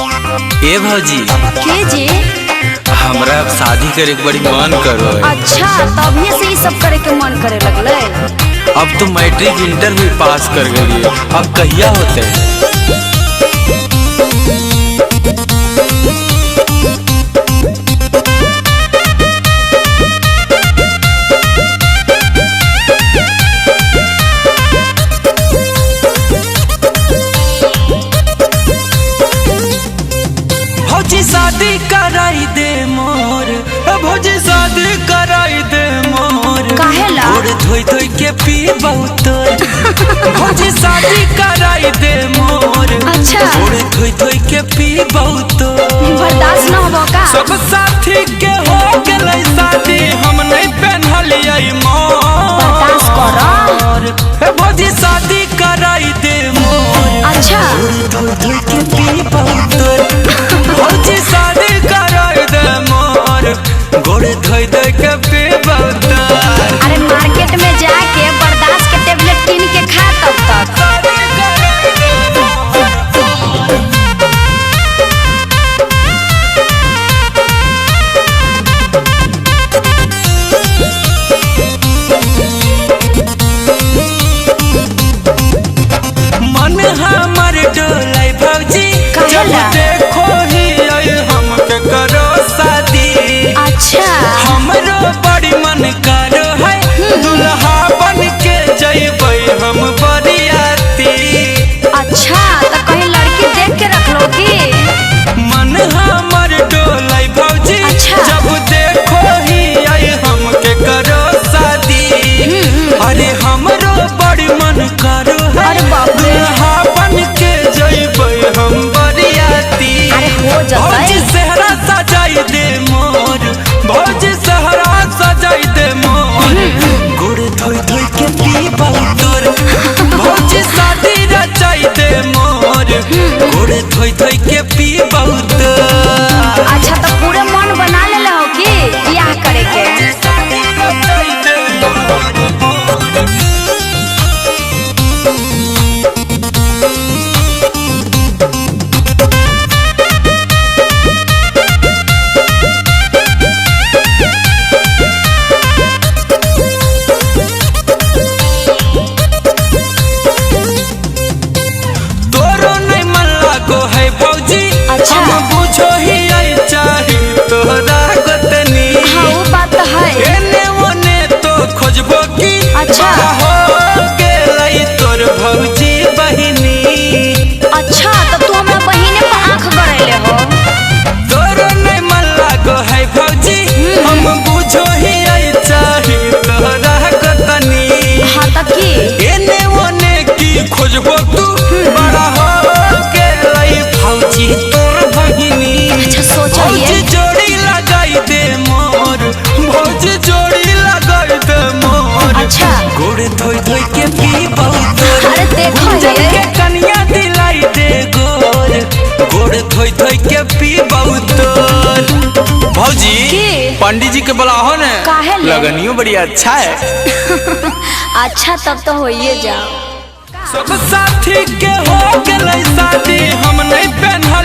ए भौजी के जी? हमरा अब शादी करे के बड़ी मन करो है। अच्छा तभी से ये सब करे के मन करे लगले। अब तो मैट्रिक इंटर भी पास कर गई, अब कहिया होते है? भौजी शादी कराई दे मोर, भौजी शादी कराई दे मोर। काहेला? गोड़ धोई धोई के पी बहुत। भौजी शादी कराई दे मोर। अच्छा। गोड़ धोई धोई के पी बहुत। बर्दाश्त न हो का? सब साथी के हो गेलै शादी, हम नहीं पहनलियै मोर। बर्दाश्त करो। भौजी शादी कराई दे मोर। अच्छा। गोड़ धोई धोई के पी बहुत। भौजी शादी कराई दे मोर। गोड़ धोई धोई के पी बहुत। अरे मार्केट में जाके बर्दाश्त के टेबलेट किन के खा तब तक। मन हमर डोलाई भौजी, जब देखो ही हमके करो शादी। अच्छा। हमरो बड़ी मन करो है, दुल्हा बन के जइबै हम बरियाती। अच्छा तो कहीं लड़की देख के रख लो की? मन हमर डोलाई भौजी, अच्छा। जब देखो ही हमके करो शादी। अरे हमरो बड़ी मन करो है, अरे बाप रे। दुल्हा बन के जइबै हम बरियाती। अरे हो भौजी जाए। सेहरा सजाई दे मोर, भौजी सेहरा सजाई दे मोर। गुड़ धोई धोई के पी बहुत। भौजी शादी रचाई दे मोर। गुड़ धोई धोई के पी बहुत। अच्छा तो पूरे मन बना ले हो की बियाह करे के? शादी रचाई दे मोर। तोरो नहीं मन लागो है भौजी। अच्छा। हम बुझो ही आई चाही तोहरा गोतनी। हाँ वो बात तो है। एने ओने तो खोजबो की। अच्छा। बड़ा हो गेलै तोर भौजी बहिनी। अच्छा तो तू हमरा बहिने पर आंख गड़ेले हो? तोरो नहीं मन लागो है भौजी। हम बुझो ही आई चाही तोहरा गोतनी। हाँ तो की? एने ओने की खोजबो तू। बड़ा हो गेलै भौजी तोर बहिनी। अच्छा सोचिए। भौजी जोड़ी लगाई दे मोर। भौजी जोड़ी लगाई दे मोर। अच्छा। गोड़ धोई धोई के पी बहुत। अरे देखो जब ये। के कनिया दिलाई दे गोर। गोड़ धोई धोई के पी बहुत। भौजी की? पंडित जी के बुलाहो ने। काहे ले? लगनियो बड़ी अच्छा है। अच्छा तब तो होइए जाओ। सब साथी के हो गेलै शादी, हम नहीं पहना